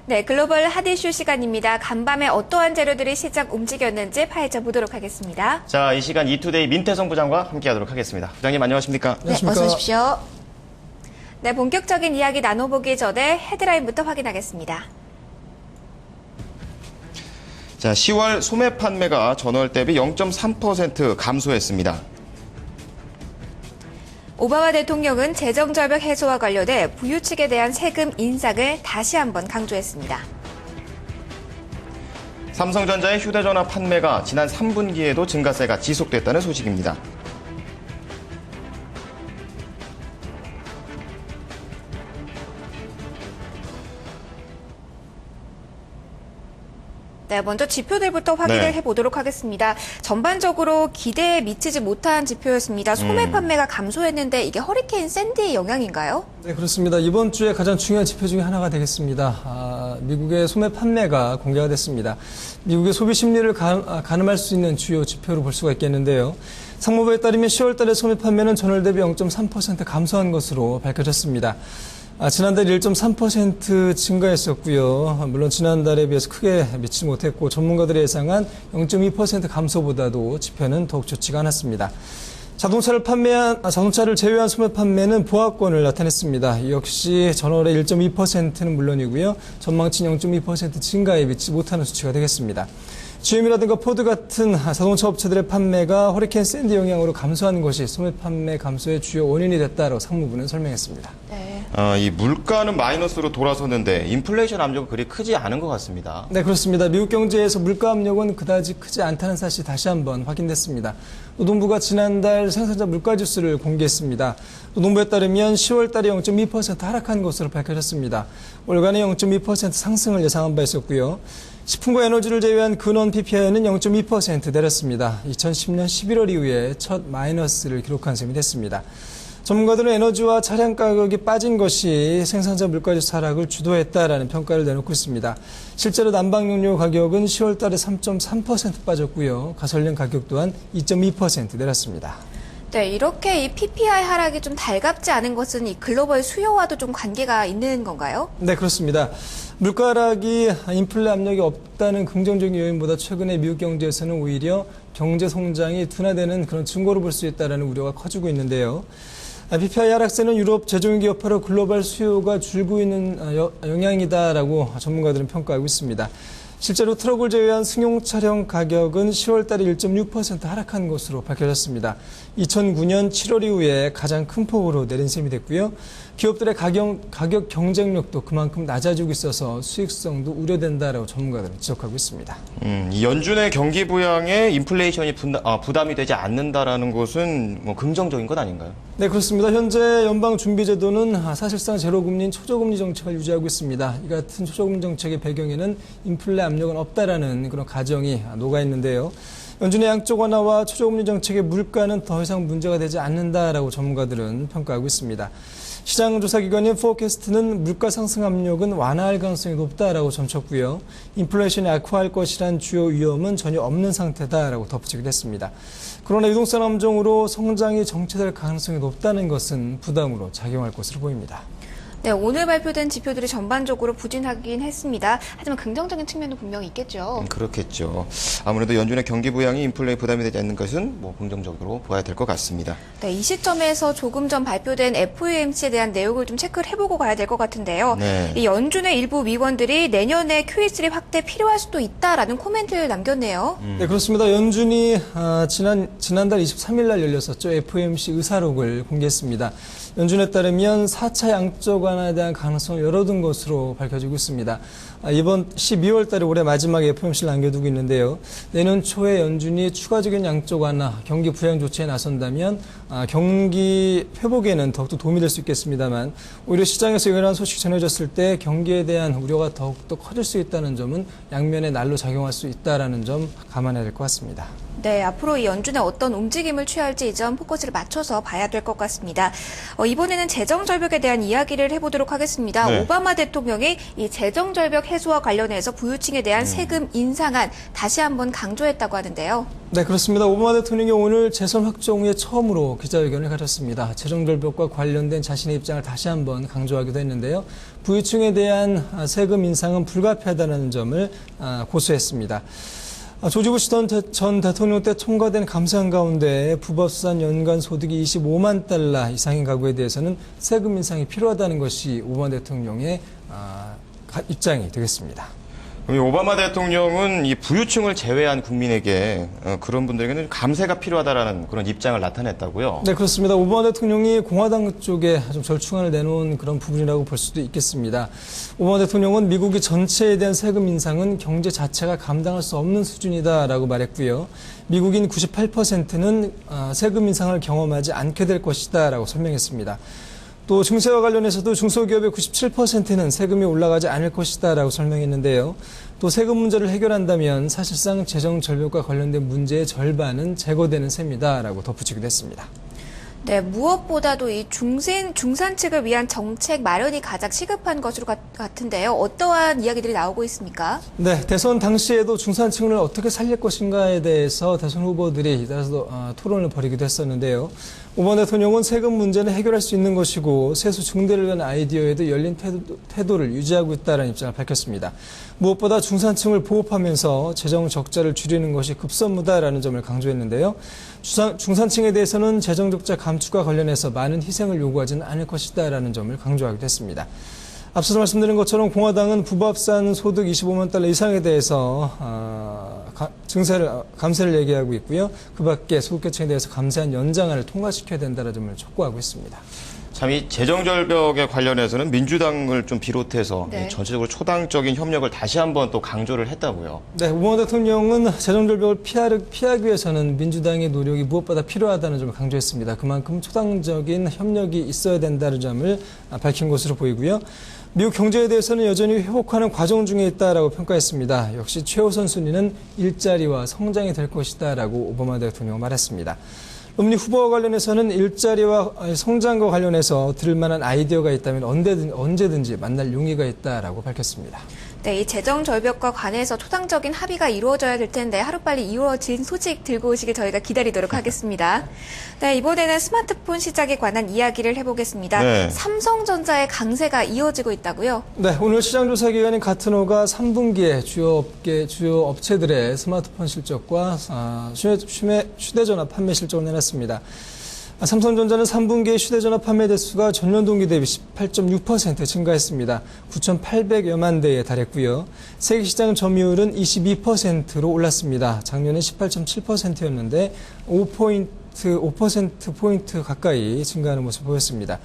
네, 글로벌 핫 이슈 시간입니다. 간밤에 어떠한 재료들이 시장 움직였는지 파헤쳐 보도록 하겠습니다. 자, 이 시간 이투데이 민태성 부장과 함께하도록 하겠습니다. 부장님 안녕하십니까? 네, 어서 오십시오. 네, 본격적인 이야기 나눠보기 전에 헤드라인부터 확인하겠습니다. 자, 10월 소매 판매가 전월 대비 0.3% 감소했습니다. 오바마 대통령은 재정절벽 해소와 관련해 부유 측에 대한 세금 인상을 다시 한번 강조했습니다. 삼성전자의 휴대전화 판매가 지난 3분기에도 증가세가 지속됐다는 소식입니다. 네, 먼저 지표들부터 확인을 해보도록 하겠습니다. 전반적으로 기대에 미치지 못한 지표였습니다. 소매 판매가 감소했는데 이게 허리케인 샌디의 영향인가요? 네, 그렇습니다. 이번 주에 가장 중요한 지표 중에 하나가 되겠습니다. 미국의 소매 판매가 공개가 됐습니다. 미국의 소비 심리를 가늠할 수 있는 주요 지표로 볼 수가 있겠는데요. 상무부에 따르면 10월 달에 소매 판매는 전월 대비 0.3% 감소한 것으로 밝혀졌습니다. 지난달 1.3% 증가했었고요. 물론 지난달에 비해서 크게 미치지 못했고 전문가들이 예상한 0.2% 감소보다도 지표는 더욱 좋지가 않았습니다. 자동차를 제외한 소매 판매는 보합권을 나타냈습니다. 역시 전월의 1.2%는 물론이고요. 전망치는 0.2% 증가에 미치지 못하는 수치가 되겠습니다. GM이라든가 포드 같은 자동차 업체들의 판매가 허리케인 샌디 영향으로 감소한 것이 소매 판매 감소의 주요 원인이 됐다고 상무부는 설명했습니다. 네. 이 물가는 마이너스로 돌아섰는데 인플레이션 압력은 그리 크지 않은 것 같습니다. 네, 그렇습니다. 미국 경제에서 물가 압력은 그다지 크지 않다는 사실이 다시 한번 확인됐습니다. 노동부가 지난달 생산자 물가지수를 공개했습니다. 노동부에 따르면 10월 달에 0.2% 하락한 것으로 밝혀졌습니다. 월간에 0.2% 상승을 예상한 바 있었고요. 식품과 에너지를 제외한 근원 PPI는 0.2% 내렸습니다. 2010년 11월 이후에 첫 마이너스를 기록한 셈이 됐습니다. 전문가들은 에너지와 차량 가격이 빠진 것이 생산자 물가지수 하락을 주도했다라는 평가를 내놓고 있습니다. 실제로 난방용료 가격은 10월 달에 3.3% 빠졌고요. 가솔린 가격 또한 2.2% 내렸습니다. 네, 이렇게 이 PPI 하락이 좀 달갑지 않은 것은 이 글로벌 수요와도 좀 관계가 있는 건가요? 네, 그렇습니다. 물가 하락이 인플레 압력이 없다는 긍정적인 요인보다 최근에 미국 경제에서는 오히려 경제 성장이 둔화되는 그런 증거로 볼 수 있다는 우려가 커지고 있는데요. PPI 하락세는 유럽 제조용기 여파로 글로벌 수요가 줄고 있는 영향이다라고 전문가들은 평가하고 있습니다. 실제로 트럭을 제외한 승용 차량 가격은 10월 달에 1.6% 하락한 것으로 밝혀졌습니다. 2009년 7월 이후에 가장 큰 폭으로 내린 셈이 됐고요. 기업들의 가격 경쟁력도 그만큼 낮아지고 있어서 수익성도 우려된다라고 전문가들은 지적하고 있습니다. 이 연준의 경기 부양에 인플레이션이 부담이 되지 않는다라는 것은 뭐 긍정적인 것 아닌가요? 네, 그렇습니다. 현재 연방준비제도는 사실상 제로금리인 초저금리 정책을 유지하고 있습니다. 이 같은 초저금리 정책의 배경에는 인플레 압력은 없다라는 그런 가정이 녹아 있는데요. 연준의 양적 완화와 초저금리 정책의 물가는 더 이상 문제가 되지 않는다라고 전문가들은 평가하고 있습니다. 시장 조사기관인 포캐스트는 물가 상승 압력은 완화할 가능성이 높다라고 점쳤고요. 인플레이션이 악화할 것이란 주요 위험은 전혀 없는 상태다라고 덧붙이기도 했습니다. 그러나 유동성 함정으로 성장이 정체될 가능성이 높다는 것은 부담으로 작용할 것으로 보입니다. 네, 오늘 발표된 지표들이 전반적으로 부진하긴 했습니다. 하지만 긍정적인 측면도 분명히 있겠죠. 그렇겠죠. 아무래도 연준의 경기 부양이 인플레에 부담이 되지 않는 것은 뭐 긍정적으로 봐야 될 것 같습니다. 네, 이 시점에서 조금 전 발표된 FOMC에 대한 내용을 좀 체크를 해보고 가야 될 것 같은데요. 네. 이 연준의 일부 위원들이 내년에 QE3 확대 필요할 수도 있다라는 코멘트를 남겼네요. 네, 그렇습니다. 연준이 지난달 23일 날 열렸었죠. FOMC 의사록을 공개했습니다. 연준에 따르면 4차 양적 완화에 대한 가능성을 열어둔 것으로 밝혀지고 있습니다. 이번 12월 달에 올해 마지막 FOMC를 남겨두고 있는데요. 내년 초에 연준이 추가적인 양적 완화, 경기 부양 조치에 나선다면 경기 회복에는 더욱더 도움이 될 수 있겠습니다만 오히려 시장에서 이러한 소식이 전해졌을 때 경기에 대한 우려가 더욱더 커질 수 있다는 점은 양면의 날로 작용할 수 있다는 점 감안해야 될 것 같습니다. 네, 앞으로 이 연준의 어떤 움직임을 취할지 이 점 포커스를 맞춰서 봐야 될 것 같습니다. 이번에는 재정 절벽에 대한 이야기를 해보겠습니다. 해보도록 하겠습니다. 네. 오바마 대통령이 이 재정 절벽 해소와 관련해서 부유층에 대한 세금 인상안 다시 한번 강조했다고 하는데요. 네, 그렇습니다. 오바마 대통령이 오늘 재선 확정 후에 처음으로 기자회견을 가졌습니다. 재정 절벽과 관련된 자신의 입장을 다시 한번 강조하기도 했는데요. 부유층에 대한 세금 인상은 불가피하다는 점을 고수했습니다. 조지 부시 전 대통령 때 통과된 감사안 가운데 부법산 연간 소득이 25만 달러 이상인 가구에 대해서는 세금 인상이 필요하다는 것이 오바마 대통령의 입장이 되겠습니다. 이 오바마 대통령은 이 부유층을 제외한 국민에게 그런 분들에게는 감세가 필요하다라는 그런 입장을 나타냈다고요. 네, 그렇습니다. 오바마 대통령이 공화당 쪽에 좀 절충안을 내놓은 그런 부분이라고 볼 수도 있겠습니다. 오바마 대통령은 미국이 전체에 대한 세금 인상은 경제 자체가 감당할 수 없는 수준이다라고 말했고요. 미국인 98%는 세금 인상을 경험하지 않게 될 것이다라고 설명했습니다. 또 증세와 관련해서도 중소기업의 97%는 세금이 올라가지 않을 것이다라고 설명했는데요. 또 세금 문제를 해결한다면 사실상 재정 절벽과 관련된 문제의 절반은 제거되는 셈이다라고 덧붙이기도 했습니다. 네, 무엇보다도 이 중산층을 위한 정책 마련이 가장 시급한 것으로 같은데요. 어떠한 이야기들이 나오고 있습니까? 네, 대선 당시에도 중산층을 어떻게 살릴 것인가에 대해서 대선 후보들이 따라서 토론을 벌이기도 했었는데요. 오바마 대통령은 세금 문제는 해결할 수 있는 것이고 세수 증대를 위한 아이디어에도 열린 태도를 유지하고 있다는 입장을 밝혔습니다. 무엇보다 중산층을 보호하면서 재정 적자를 줄이는 것이 급선무다라는 점을 강조했는데요. 중산층에 대해서는 재정 적자 감축과 관련해서 많은 희생을 요구하지는 않을 것이다라는 점을 강조하기도 했습니다. 앞서서 말씀드린 것처럼 공화당은 부합산 소득 25만 달러 이상에 대해서 감세를 얘기하고 있고요. 그 밖에 소득계층에 대해서 감세한 연장안을 통과시켜야 된다는 점을 촉구하고 있습니다. 참 이 재정 절벽에 관련해서는 민주당을 좀 비롯해서 네. 전체적으로 초당적인 협력을 다시 한번 또 강조를 했다고요. 네, 오바마 대통령은 재정 절벽을 피하기 위해서는 민주당의 노력이 무엇보다 필요하다는 점을 강조했습니다. 그만큼 초당적인 협력이 있어야 된다는 점을 밝힌 것으로 보이고요. 미국 경제에 대해서는 여전히 회복하는 과정 중에 있다라고 평가했습니다. 역시 최우선 순위는 일자리와 성장이 될 것이다라고 오바마 대통령은 말했습니다. 롬니 후보와 관련해서는 일자리와 성장과 관련해서 들을 만한 아이디어가 있다면 언제든지 만날 용의가 있다라고 밝혔습니다. 네, 이 재정 절벽과 관해서 초당적인 합의가 이루어져야 될 텐데 하루빨리 이루어진 소식 들고 오시길 저희가 기다리도록 하겠습니다. 네, 이번에는 스마트폰 시장에 관한 이야기를 해보겠습니다. 네. 삼성전자의 강세가 이어지고 있다고요? 네, 오늘 시장조사기관인 가트노가 3분기에 주요 업체들의 스마트폰 실적과 휴대전화 판매 실적을 내놨습니다. 삼성전자는 3분기에 휴대전화 판매 대수가 전년 동기 대비 18.6% 증가했습니다. 9,800여만 대에 달했고요. 세계시장 점유율은 22%로 올랐습니다. 작년에 18.7%였는데 5%포인트 가까이 증가하는 모습을 보였습니다.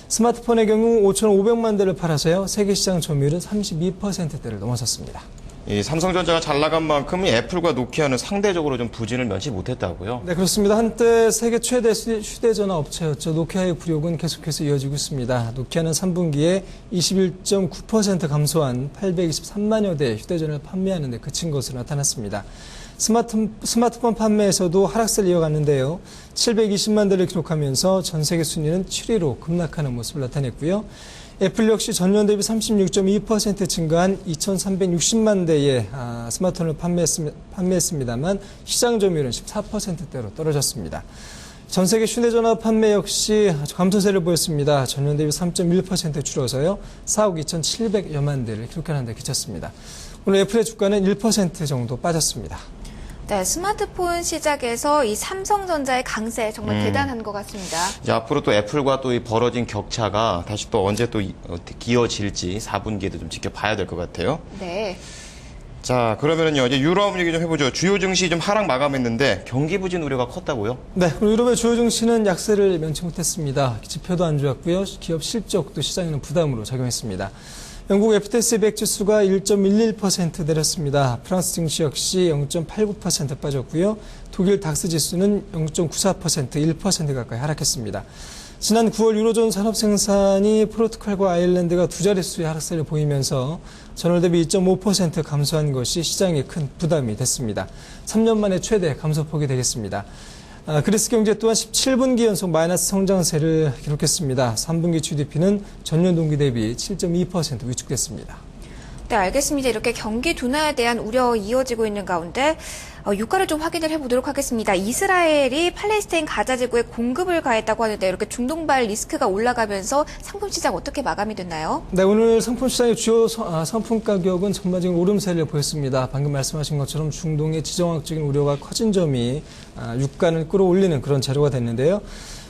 스마트폰의 경우 5,500만 대를 팔아서요. 세계시장 점유율은 32%대를 넘어섰습니다. 이 삼성전자가 잘 나간 만큼 애플과 노키아는 상대적으로 좀 부진을 면치 못했다고요. 네, 그렇습니다. 한때 세계 최대 휴대전화 업체였죠. 노키아의 굴욕은 계속해서 이어지고 있습니다. 노키아는 3분기에 21.9% 감소한 823만여 대 휴대전화를 판매하는 데 그친 것으로 나타났습니다. 스마트폰 판매에서도 하락세를 이어갔는데요. 720만 대를 기록하면서 전 세계 순위는 7위로 급락하는 모습을 나타냈고요. 애플 역시 전년 대비 36.2% 증가한 2,360만 대의 스마트폰을 판매했습니다만 시장 점유율은 14%대로 떨어졌습니다. 전 세계 휴대전화 판매 역시 감소세를 보였습니다. 전년 대비 3.1% 줄어서요. 4억 2,700여만 대를 기록하는 데 그쳤습니다. 오늘 애플의 주가는 1% 정도 빠졌습니다. 네, 스마트폰 시장에서 이 삼성전자의 강세 정말 대단한 것 같습니다. 이제 앞으로 또 애플과 또 이 벌어진 격차가 다시 또 언제 또 기어질지 4분기에도 좀 지켜봐야 될 것 같아요. 네. 자, 그러면은요, 이제 유럽 얘기 좀 해보죠. 주요 증시 좀 하락 마감했는데 경기 부진 우려가 컸다고요? 네, 유럽의 주요 증시는 약세를 면치 못했습니다. 지표도 안 좋았고요. 기업 실적도 시장에는 부담으로 작용했습니다. 영국 FTSE 100 지수가 1.11% 내렸습니다. 프랑스 증시 역시 0.89% 빠졌고요. 독일 닥스 지수는 0.94%, 1% 가까이 하락했습니다. 지난 9월 유로존 산업 생산이 포르투갈과 아일랜드가 두 자릿수의 하락세를 보이면서 전월 대비 2.5% 감소한 것이 시장에 큰 부담이 됐습니다. 3년 만에 최대 감소폭이 되겠습니다. 그리스 경제 또한 17분기 연속 마이너스 성장세를 기록했습니다. 3분기 GDP는 전년 동기 대비 7.2% 위축됐습니다. 네, 알겠습니다. 이렇게 경기 둔화에 대한 우려 이어지고 있는 가운데 유가를 좀 확인을 해보도록 하겠습니다. 이스라엘이 팔레스타인 가자 지구에 공급을 가했다고 하는데 이렇게 중동발 리스크가 올라가면서 상품 시장 어떻게 마감이 됐나요? 네, 오늘 상품 시장의 주요 상품 가격은 전반적인 오름세를 보였습니다. 방금 말씀하신 것처럼 중동의 지정학적인 우려가 커진 점이 유가를 끌어올리는 그런 재료가 됐는데요.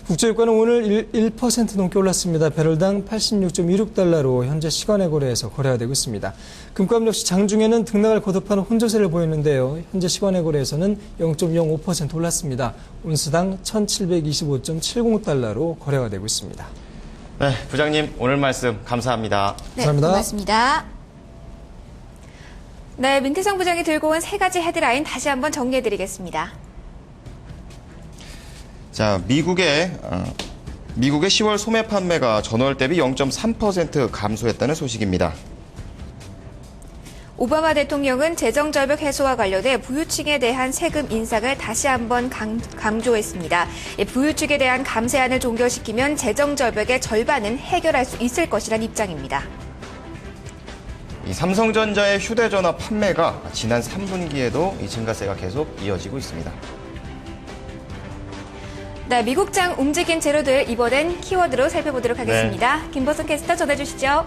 국제유가는 오늘 1% 넘게 올랐습니다. 배럴당 86.26달러로 현재 시간의 거래에서 거래가 되고 있습니다. 금값 역시 장중에는 등락을 거듭하는 혼조세를 보였는데요. 현재 시간의 거래에서는 0.05% 올랐습니다. 온스당 1725.70달러로 거래가 되고 있습니다. 네, 부장님 오늘 말씀 감사합니다. 네, 감사합니다. 고맙습니다. 네, 민태성 부장이 들고 온 세 가지 헤드라인 다시 한번 정리해드리겠습니다. 자, 미국의 10월 소매 판매가 전월 대비 0.3% 감소했다는 소식입니다. 오바마 대통령은 재정절벽 해소와 관련해 부유층에 대한 세금 인상을 다시 한번 강조했습니다. 부유층에 대한 감세안을 종결시키면 재정절벽의 절반은 해결할 수 있을 것이란 입장입니다. 이 삼성전자의 휴대전화 판매가 지난 3분기에도 이 증가세가 계속 이어지고 있습니다. 네, 미국장 움직인 재료들 이번엔 키워드로 살펴보도록 하겠습니다. 김보성 캐스터 전해주시죠.